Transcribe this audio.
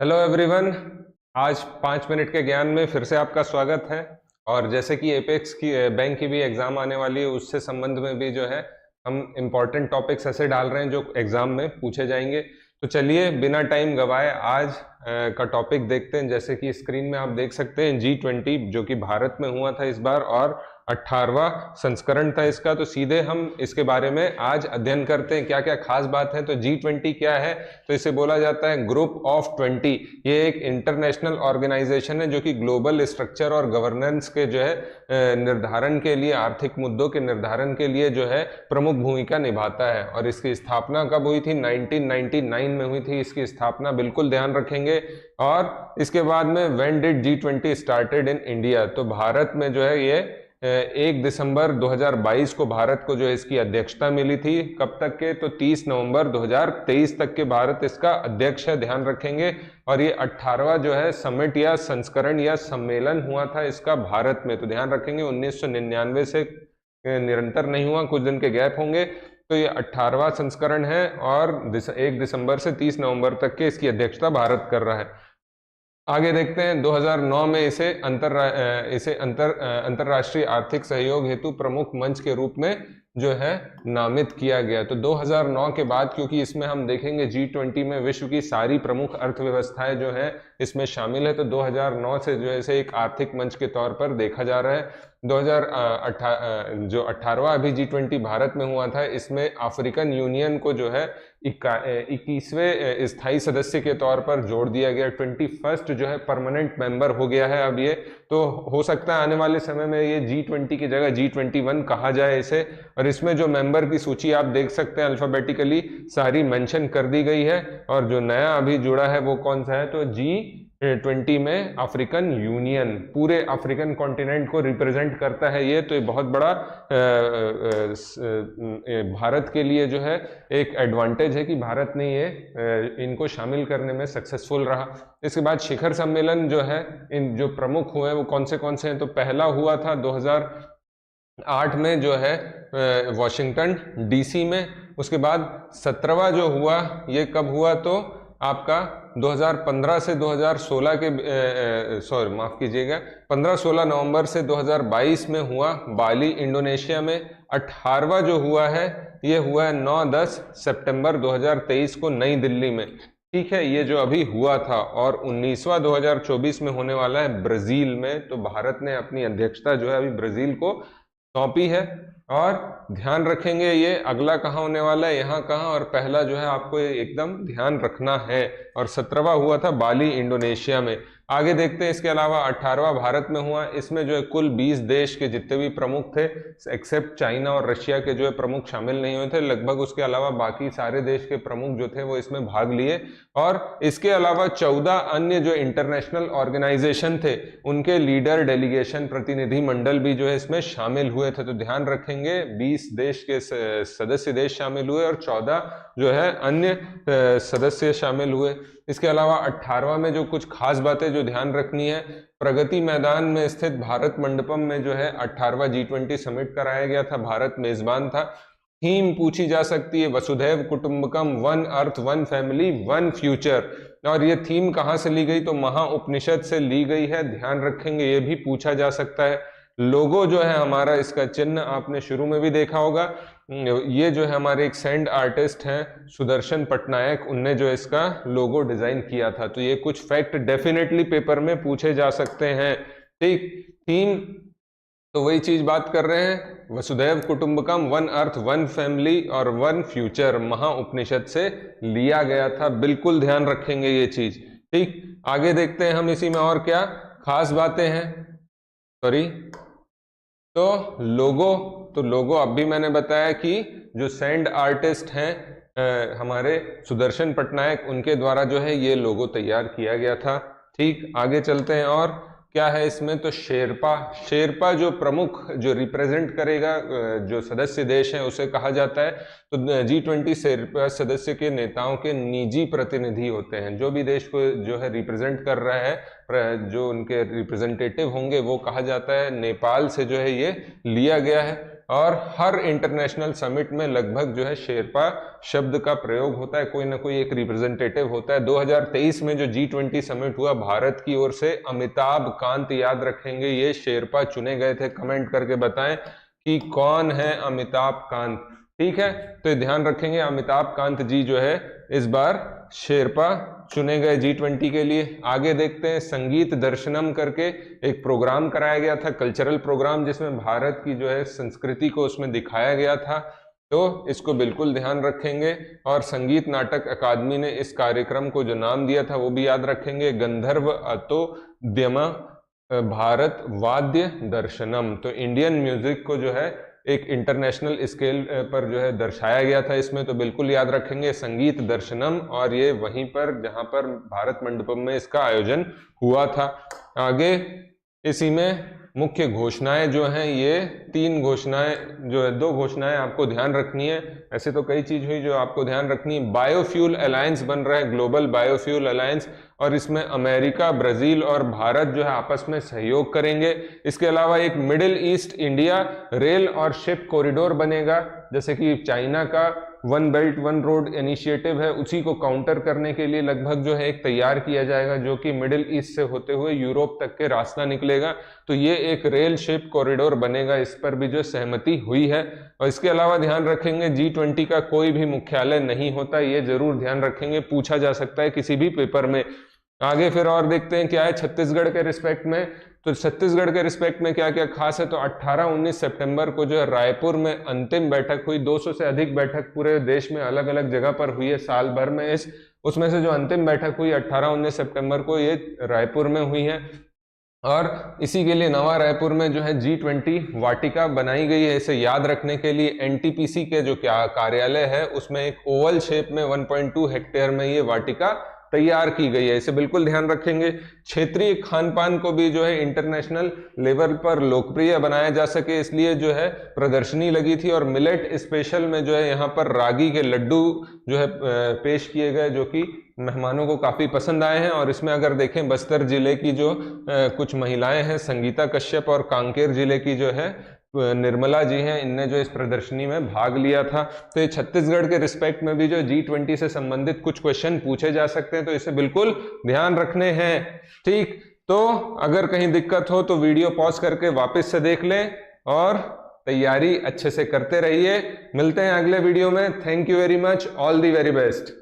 Hello everyone. आज 5 minute के ज्ञान में फिर से आपका स्वागत है। और जैसे कि एपेक्स की बैंक की भी एग्जाम आने वाली है, उससे संबंध में भी जो है हम इम्पोर्टेंट टॉपिक्स ऐसे डाल रहे हैं जो एग्जाम में पूछे जाएंगे। तो चलिए बिना टाइम गवाए आज का टॉपिक देखते हैं। जैसे कि स्क्रीन में आप देख सकते हैं G20 जो कि भारत में हुआ था इस बार, और 18वां संस्करण था इसका। तो सीधे हम इसके बारे में आज अध्ययन करते हैं क्या क्या खास बात है। तो G20 क्या है? तो इसे बोला जाता है ग्रुप ऑफ 20। ये एक इंटरनेशनल ऑर्गेनाइजेशन है जो कि ग्लोबल स्ट्रक्चर और गवर्नेंस के जो है निर्धारण के लिए, आर्थिक मुद्दों के निर्धारण के लिए जो है प्रमुख भूमिका निभाता है। और इसकी स्थापना कब हुई थी? 1999 में हुई थी इसकी स्थापना, बिल्कुल ध्यान रखेंगे। और इसके बाद में when did G20 started in India? तो भारत में जो है ये 1 दिसंबर 2022 को भारत को जो है इसकी अध्यक्षता मिली थी। कब तक के? तो 30 नवंबर 2023 तक के भारत इसका अध्यक्ष है, ध्यान रखेंगे। और ये 18वां जो है समिट या संस्करण या सम्मेलन हुआ था इसका भारत में। तो ध्यान रखेंगे 1999 से निरंतर नहीं हुआ, कुछ दिन के गैप होंगे। तो ये 18वां संस्करण है और 1 दिसंबर से 30 नवंबर तक के इसकी अध्यक्षता भारत कर रहा है। आगे देखते हैं 2009 में इसे अंतरराष्ट्रीय आर्थिक सहयोग हेतु प्रमुख मंच के रूप में जो है नामित किया गया। तो 2009 के बाद, क्योंकि इसमें हम देखेंगे G20 में विश्व की सारी प्रमुख अर्थव्यवस्थाएं जो है इसमें शामिल है, तो 2009 से जो है इसे एक आर्थिक मंच के तौर पर देखा जा रहा है। 18वां अभी G20 भारत में हुआ था, इसमें अफ्रीकन यूनियन को जो है 21वें स्थायी सदस्य के तौर पर जोड़ दिया गया। 21st जो है परमानेंट मेंबर हो गया है अब ये। तो हो सकता है आने वाले समय में ये G20 की जगह G21 कहा जाए इसे। और इसमें जो मेंबर की सूची आप देख सकते हैं अल्फाबेटिकली सारी मेंशन कर दी गई है। और जो नया अभी जुड़ा है वो कौन सा है? तो G20 में अफ्रीकन यूनियन पूरे अफ्रीकन कॉन्टिनेंट को रिप्रेजेंट करता है ये। तो ये बहुत बड़ा भारत के लिए जो है एक एडवांटेज है कि भारत ने ये इनको शामिल करने में सक्सेसफुल रहा। इसके बाद शिखर सम्मेलन जो है, इन जो प्रमुख हुए वो कौन से हैं? तो पहला हुआ था 2008 में जो है वॉशिंगटन DC में। उसके बाद 17वां जो हुआ ये कब हुआ? तो आपका 2015 से 2016 के सॉरी माफ कीजिएगा 15-16 नवंबर से 2022 में हुआ बाली इंडोनेशिया में। 18वां जो हुआ है ये हुआ है 9-10 सितंबर 2023 को नई दिल्ली में। ठीक है, ये जो अभी हुआ था। और 19वां 2024 में होने वाला है ब्राजील में। तो भारत ने अपनी अध्यक्षता जो है अभी ब्राजील को सौंपी है। और ध्यान रखेंगे ये अगला कहाँ होने वाला है, यहाँ कहाँ, और पहला जो है आपको एकदम ध्यान रखना है। और 17वां हुआ था बाली इंडोनेशिया में। आगे देखते हैं इसके अलावा 18वां भारत में हुआ। इसमें जो है कुल 20 देश के जितने भी प्रमुख थे, एक्सेप्ट चाइना और रशिया के जो है प्रमुख शामिल नहीं हुए थे लगभग। उसके अलावा बाकी सारे देश के प्रमुख जो थे वो इसमें भाग लिए। और इसके अलावा 14 अन्य जो इंटरनेशनल ऑर्गेनाइजेशन थे उनके लीडर, डेलीगेशन, प्रतिनिधि मंडल भी जो है इसमें शामिल हुए थे। तो ध्यान रखेंगे 20 देश के सदस्य देश शामिल हुए और 14 जो है अन्य सदस्य शामिल हुए। इसके अलावा 18वां में जो कुछ खास बातें जो ध्यान रखनी है, प्रगति मैदान में स्थित भारत मंडपम में जो है 18वां G20 समिट कराया गया था, भारत मेजबान था। थीम पूछी जा सकती है वसुधैव कुटुंबकम, one earth, one family, one future. और ये थीम कहाँ से ली गई? तो महा उपनिषद से ली गई है, ध्यान रखेंगे, ये भी पूछा जा सकता है। लोगो जो है हमारा, इसका चिन्ह आपने शुरू में भी देखा होगा। ये जो है हमारे एक सैंड आर्टिस्ट हैं सुदर्शन पटनायक, उनने जो इसका लोगो डिजाइन किया था। तो ये कुछ फैक्ट डेफिनेटली पेपर में पूछे जा सकते हैं। ठीक, थीम तो वही चीज बात कर रहे हैं, वसुधैव कुटुंबकम, वन अर्थ, वन फैमिली और वन फ्यूचर, महा उपनिषद से लिया गया था। बिल्कुल ध्यान रखेंगे ये चीज। ठीक, आगे देखते हैं हम इसी में और क्या खास बातें हैं। सॉरी, तो लोगो अब भी मैंने बताया कि जो सैंड आर्टिस्ट हैं हमारे सुदर्शन पटनायक, उनके द्वारा जो है ये लोगो तैयार किया गया था। ठीक, आगे चलते हैं और क्या है इसमें? तो शेरपा जो प्रमुख जो रिप्रेजेंट करेगा जो सदस्य देश है उसे कहा जाता है। तो G20 शेरपा सदस्य के नेताओं के निजी प्रतिनिधि होते हैं। जो भी देश को जो है रिप्रेजेंट कर रहा है, जो उनके रिप्रेजेंटेटिव होंगे वो कहा जाता है। नेपाल से जो है ये लिया गया है। और हर इंटरनेशनल समिट में लगभग जो है शेरपा शब्द का प्रयोग होता है, कोई ना कोई एक रिप्रेजेंटेटिव होता है। 2023 में जो G20 समिट हुआ भारत की ओर से, अमिताभ कांत याद रखेंगे ये शेरपा चुने गए थे। कमेंट करके बताएं कि कौन है अमिताभ कांत, ठीक है। तो ध्यान रखेंगे अमिताभ कांत जी जो है इस बार शेरपा चुने गए G20 के लिए। आगे देखते हैं, संगीत दर्शनम करके एक प्रोग्राम कराया गया था, कल्चरल प्रोग्राम, जिसमें भारत की जो है संस्कृति को उसमें दिखाया गया था, तो इसको बिल्कुल ध्यान रखेंगे। और संगीत नाटक अकादमी ने इस कार्यक्रम को जो नाम दिया था वो भी याद रखेंगे, गंधर्व अतोद्यम भारत वाद्य दर्शनम। तो इंडियन म्यूजिक को जो है एक इंटरनेशनल स्केल पर जो है दर्शाया गया था इसमें, तो बिल्कुल याद रखेंगे संगीत दर्शनम। और ये वहीं पर जहां पर भारत मंडपम में इसका आयोजन हुआ था। आगे इसी में मुख्य घोषणाएं जो हैं, ये 3 घोषणाएं जो है, 2 घोषणाएं आपको ध्यान रखनी है। ऐसे तो कई चीज हुई जो आपको ध्यान रखनी है। बायोफ्यूल अलायंस बन रहा है, ग्लोबल बायोफ्यूल अलायंस, और इसमें अमेरिका, ब्राजील और भारत जो है आपस में सहयोग करेंगे। इसके अलावा एक मिडिल ईस्ट इंडिया रेल और शिप कॉरिडोर बनेगा, जैसे कि चाइना का one belt one road initiative है, उसी को काउंटर करने के लिए लगभग जो है एक तैयार किया जाएगा, जो कि मिडिल ईस्ट से होते हुए यूरोप तक के रास्ता निकलेगा। तो ये एक रेल शिप कॉरिडोर बनेगा, इस पर भी जो सहमति हुई है। और इसके अलावा ध्यान रखेंगे G20 का कोई भी मुख्यालय नहीं होता, ये जरूर ध्यान रखेंगे, पूछा जा सकता है किसी भी पेपर में। आगे फिर और देखते हैं क्या है छत्तीसगढ़ के रिस्पेक्ट में। तो छत्तीसगढ़ के रिस्पेक्ट में क्या क्या खास है, तो 18-19 सितंबर को जो है रायपुर में अंतिम बैठक हुई। 200 से अधिक बैठक पूरे देश में अलग अलग जगह पर हुई है साल भर में, उसमें से जो अंतिम बैठक हुई 18-19 सितंबर को ये रायपुर में हुई है। और इसी के लिए नवा रायपुर में जो है G20 वाटिका बनाई गई है। इसे याद रखने के लिए NTPC के जो क्या कार्यालय है उसमें एक ओवल शेप में 1.2 हेक्टेयर में ये वाटिका तैयार की गई है, इसे बिल्कुल ध्यान रखेंगे। क्षेत्रीय खान पान को भी जो है इंटरनेशनल लेवल पर लोकप्रिय बनाया जा सके, इसलिए जो है प्रदर्शनी लगी थी। और मिलेट स्पेशल में जो है यहाँ पर रागी के लड्डू जो है पेश किए गए, जो कि मेहमानों को काफी पसंद आए हैं। और इसमें अगर देखें बस्तर जिले की जो कुछ महिलाएं हैं, संगीता कश्यप, और कांकेर जिले की जो है निर्मला जी हैं, इनने जो इस प्रदर्शनी में भाग लिया था। तो ये छत्तीसगढ़ के रिस्पेक्ट में भी जो G20 से संबंधित कुछ क्वेश्चन पूछे जा सकते हैं, तो इसे बिल्कुल ध्यान रखने हैं, ठीक। तो अगर कहीं दिक्कत हो तो वीडियो पॉज करके वापस से देख लें और तैयारी अच्छे से करते रहिए। मिलते हैं अगले वीडियो में। Thank you very much, all the very best.